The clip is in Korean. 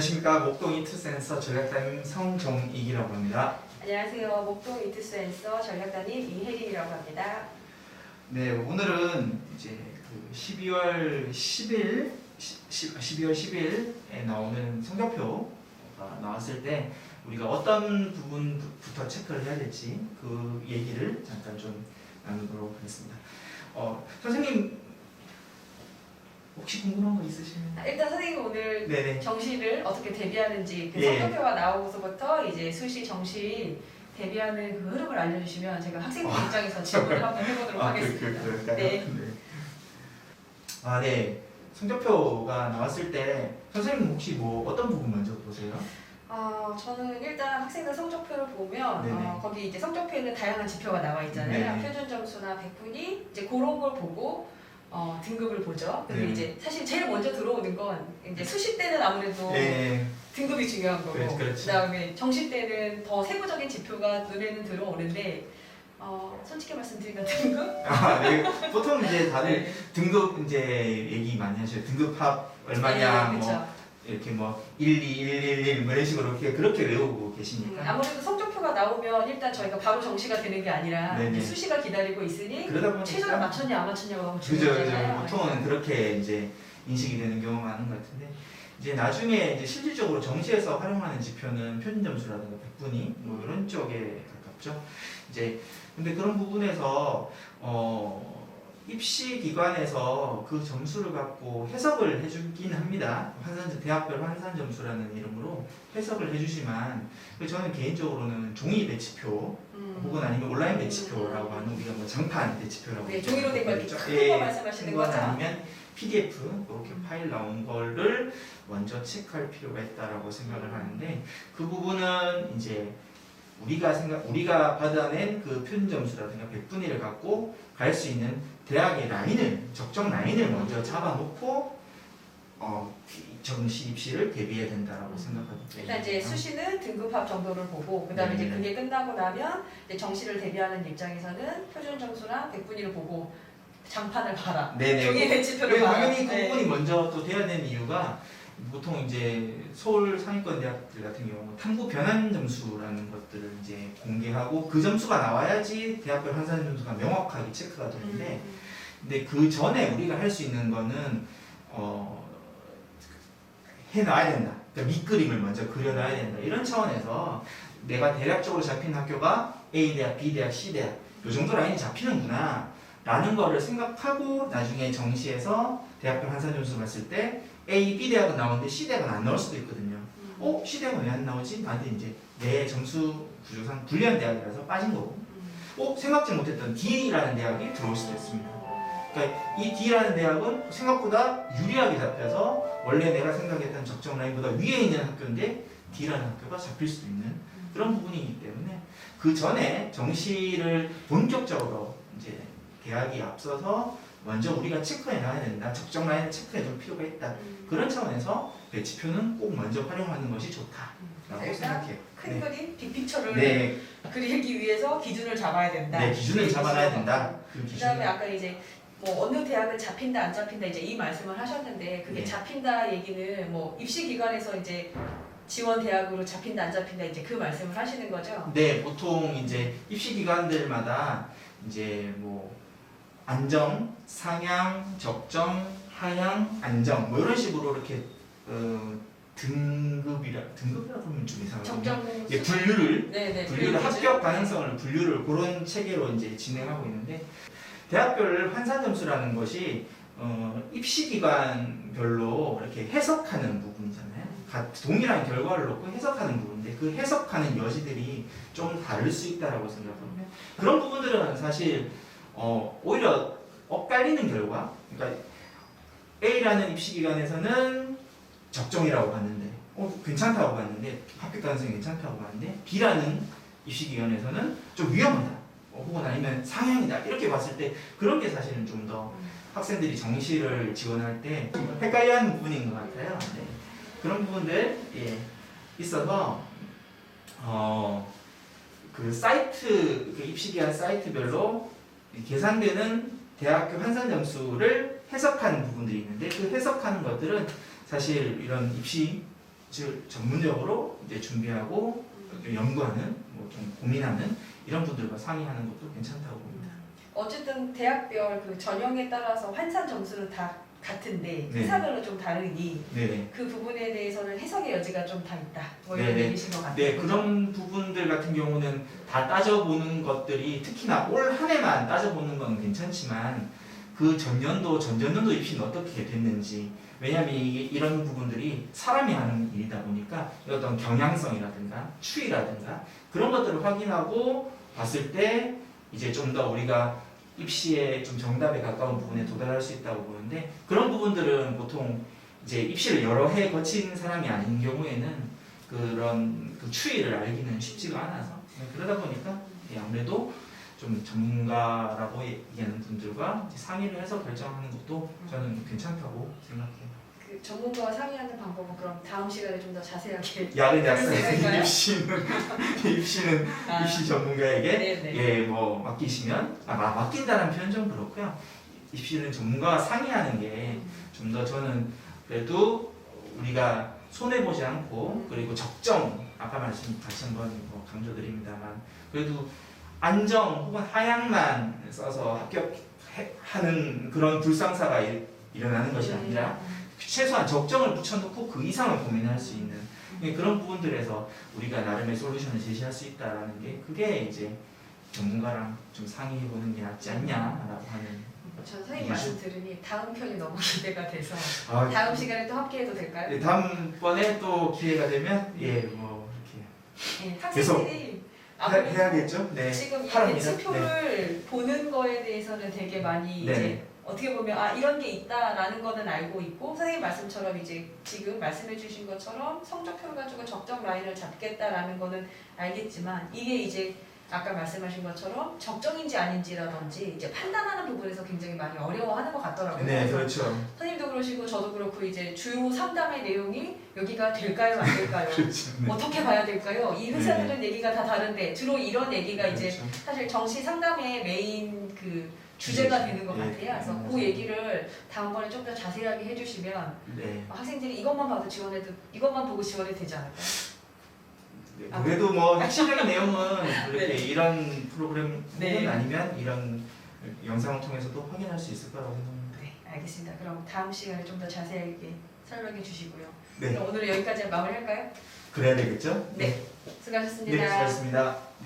안녕하십니까. 목동 이투센서 전략담임 성정익이라고 합니다. 안녕하세요. 목동 이투센서 전략단임 이혜림이라고 합니다. 네, 오늘은 이제 그 12월 10일, 12월 10일에 나오는 성적표가 나왔을 때 우리가 어떤 부분부터 체크를 해야 될지 그 얘기를 잠깐 좀 나누도록 하겠습니다. 선생님 혹시 궁금한 거 있으시면? 일단 선생님 오늘 네네. 정시를 어떻게 대비하는지 그 예. 성적표가 나오고서부터 이제 수시 정시 대비하는 그 흐름을 알려주시면 제가 학생들 입장에서 질문을 한번 해보도록 하겠습니다. 그럴까요? 네. 네. 성적표가 나왔을 때 선생님 혹시 뭐 어떤 부분 먼저 보세요? 저는 일단 학생들 성적표를 보면 네네. 거기 이제 성적표에는 다양한 지표가 나와 있잖아요. 네네. 표준 점수나 백분위 이제 그런 걸 보고 등급을 보죠. 근데 네네. 이제 사실 제일 먼저 들어오는 건 이제 수시 때는 아무래도 네. 등급이 중요한 거고 그렇지. 그다음에 정시 때는 더 세부적인 지표가 눈에는 들어오는데 솔직히 말씀드리면 등급? 네. 보통 이제 다들 네. 등급 이제 얘기 많이 하셔요. 등급합 얼마냐, 네, 뭐 그쵸. 이렇게 뭐 1, 2, 1, 1, 1 뭐 이런 식으로 그렇게 외우고 계시니까. 아무래도 성적표가 나오면 일단 저희가 바로 정시가 되는 게 아니라 네네. 수시가 기다리고 있으니 그러다 보니까 최저를 맞췄냐 안 맞췄냐가 그죠. 중요하잖아요. 보통은 그렇게 이제 인식이 되는 경우가 많은 것 같은데 이제 나중에 이제 실질적으로 정시에서 활용하는 지표는 표준 점수라든가 백분위 뭐 이런 쪽에 가깝죠. 이제 근데 그런 부분에서 입시 기관에서 그 점수를 갖고 해석을 해주긴 합니다. 대학별 환산 점수라는 이름으로 해석을 해주지만 저는 개인적으로는 종이 배치표 혹은 아니면 온라인 배치표라고 하는 우리가 뭐 장판 배치표라고 네, 종이로 된 거 이렇게 있죠. 큰 거 말씀하시는 건 거죠? 아니면 PDF 이렇게 파일 나온 거를 먼저 체크할 필요가 있다라고 생각을 하는데 그 부분은 이제 우리가 받아낸 그 표준 점수라든가 백분위를 갖고 갈 수 있는 대학의 라인을 적정 라인을 먼저 잡아놓고 정시 입시를 대비해야 된다라고 생각합니다. 일단 이제 수시는 등급합 정도를 보고 그다음에 이제 네네. 그게 끝나고 나면 이제 정시를 대비하는 입장에서는 표준 점수랑 백분위를 보고 장판을 봐라. 네네. 종이 배치표를 봐라. 당연히 그 네. 부분이 먼저 또 돼야 되는 이유가 보통 이제 서울 상위권 대학들 같은 경우 탐구 변환 점수라는 것들을 이제 공개하고 그 점수가 나와야지 대학별 환산 점수가 명확하게 체크가 되는데 근데 그 전에 우리가 할 수 있는 거는 해놔야 된다. 그러니까 밑그림을 먼저 그려놔야 된다. 이런 차원에서 내가 대략적으로 잡힌 학교가 A 대학, B 대학, C 대학 이 정도 라인이 잡히는구나 라는 거를 생각하고 나중에 정시에서 대학별 환산 점수 봤을 때 A, B 대학은 나오는데 C 대학은 안 나올 수도 있거든요. C 대학은 왜 안 나오지? 나한테 이제 내 점수 구조상 불리한 대학이라서 빠진 거고 생각지 못했던 D라는 대학이 들어올 수도 있습니다. 그러니까 이 D라는 대학은 생각보다 유리하게 잡혀서 원래 내가 생각했던 적정 라인보다 위에 있는 학교인데 D라는 학교가 잡힐 수도 있는 그런 부분이기 때문에 그 전에 정시를 본격적으로 이제 대학이 앞서서 먼저 우리가 체크해 놔야 된다. 적정 라인을 체크해 둘 필요가 있다. 그런 차원에서 배치표는 꼭 먼저 활용하는 것이 좋다라고 일단 생각해요. 큰 그림, 빅픽처를 네, 그리기 위해서 기준을 잡아야 된다. 네, 기준을 잡아놔야 된다. 그 그다음에 기준. 아까 이제 뭐 어느 대학은 잡힌다 안 잡힌다 이제 이 말씀을 하셨는데 그게 네. 잡힌다 얘기는 뭐 입시 기관에서 이제 지원 대학으로 잡힌다 안 잡힌다 이제 그 말씀을 하시는 거죠? 네, 보통 이제 입시 기관들마다 이제 뭐 안정, 상향, 적정, 하향, 안정 뭐 이런 식으로 이렇게 등급이라 그러면 좀 이상하거든요. 적정 예, 분류를 네네 분류를 합격 가능성을 분류를 그런 체계로 이제 진행하고 있는데 대학별 환산 점수라는 것이 입시 기관별로 이렇게 해석하는 부분이잖아요. 동일한 결과를 놓고 해석하는 부분인데 그 해석하는 여지들이 좀 다를 수 있다라고 생각합니다. 그런 부분들은 사실 오히려 엇갈리는 결과, 그러니까 A라는 입시 기관에서는 적정이라고 봤는데, 괜찮다고 봤는데, 합격 가능성이 괜찮다고 봤는데, B라는 입시 기관에서는 좀 위험하다, 혹은 아니면 상향이다 이렇게 봤을 때 그런 게 사실은 좀 더 학생들이 정시를 지원할 때 헷갈려하는 부분인 것 같아요. 네. 그런 부분들 있어서 그 사이트 그 입시 기관 사이트별로 계산되는 대학교 환산 점수를 해석하는 부분들이 있는데 그 해석하는 것들은 사실 이런 입시 즉 전문적으로 이제 준비하고 연구하는 뭐 좀 고민하는 이런 분들과 상의하는 것도 괜찮다고 봅니다. 어쨌든 대학별 그 전형에 따라서 환산 점수는 다 같은데 네. 회사별로 좀 다르니 네네. 그 부분에 대해서는 해석의 여지가 좀 다 있다. 뭐 이런 네네. 얘기신 것 같아요. 네, 그런 부분들 같은 경우는 다 따져보는 것들이 특히나 올 한 해만 따져보는 건 괜찮지만 그 전년도, 전전년도 입시는 어떻게 됐는지 왜냐하면 이런 부분들이 사람이 하는 일이다 보니까 어떤 경향성이라든가 추이라든가 그런 것들을 확인하고 봤을 때 이제 좀 더 우리가 입시에 좀 정답에 가까운 부분에 도달할 수 있다고 보는데 그런 부분들은 보통 이제 입시를 여러 해 거친 사람이 아닌 경우에는 그런 그 추이를 알기는 쉽지가 않아서 그러다 보니까 아무래도 좀 전문가라고 얘기하는 분들과 이제 상의를 해서 결정하는 것도 저는 괜찮다고 생각해요. 그 전문가와 상의하는 방법은 그럼 다음 시간에 좀 더 자세하게 야근 그럴 수 있을까요? 입시는 입시 전문가에게 네네. 예 뭐 맡기시면 맡긴다는 표현 좀 그렇고요. 입시는 전문가와 상의하는 게 좀 더 저는 그래도 우리가 손해 보지 않고 그리고 적정 아까 말씀 다시 한번 뭐 강조드립니다만 그래도 안정 혹은 하향만 써서 합격하는 그런 불상사가 일어나는 것이 아니라 최소한 적정을 붙여놓고 그 이상을 고민할 수 있는 그런 부분들에서 우리가 나름의 솔루션을 제시할 수 있다라는 게 그게 이제 전문가랑 좀 상의해보는 게 낫지 않냐라고 하는. 전 선생님 말씀 들으니 다음 편이 너무 기대가 돼서 아, 다음 시간에 또 함께해도 될까요? 예, 다음번에 또 기회가 되면 뭐 이렇게 네, 학생들이 아무래도 해야겠죠. 네. 지금 이 하랍니다. 배치표를 보는 거에 대해서는 되게 많이 네. 이제 어떻게 보면 이런 게 있다라는 거는 알고 있고 선생님 말씀처럼 이제 지금 말씀해 주신 것처럼 성적표를 가지고 적정 라인을 잡겠다라는 거는 알겠지만 이게 이제 아까 말씀하신 것처럼 적정인지 아닌지라든지 이제 판단하는 부분에서 굉장히 많이 어려워하는 것 같더라고요. 네, 그래서 그렇죠. 선생님도 그러시고 저도 그렇고 이제 주요 상담의 내용이 여기가 될까요 안 될까요? 그렇죠. 네. 어떻게 봐야 될까요? 이 회사들은 얘기가 다 다른데 주로 이런 얘기가 이제 그렇죠. 사실 정시 상담의 메인 그 주제가 되는 것 예, 같아요. 그래서 맞아요. 그 얘기를 다음번에 좀 더 자세하게 해주시면 네. 학생들이 이것만 봐도 지원해도 이것만 보고 지원해도 되지 않을까요? 네, 그래도 뭐 핵심적인 내용은 그렇게 네. 이런 프로그램 네. 혹은 아니면 이런 영상을 통해서도 확인할 수 있을 거라고 생각합니다. 네, 알겠습니다. 그럼 다음 시간에 좀 더 자세하게 설명해 주시고요. 네, 그럼 오늘 여기까지 마무리할까요? 그래야 되겠죠? 네, 수고하셨습니다. 네, 수고하셨습니다.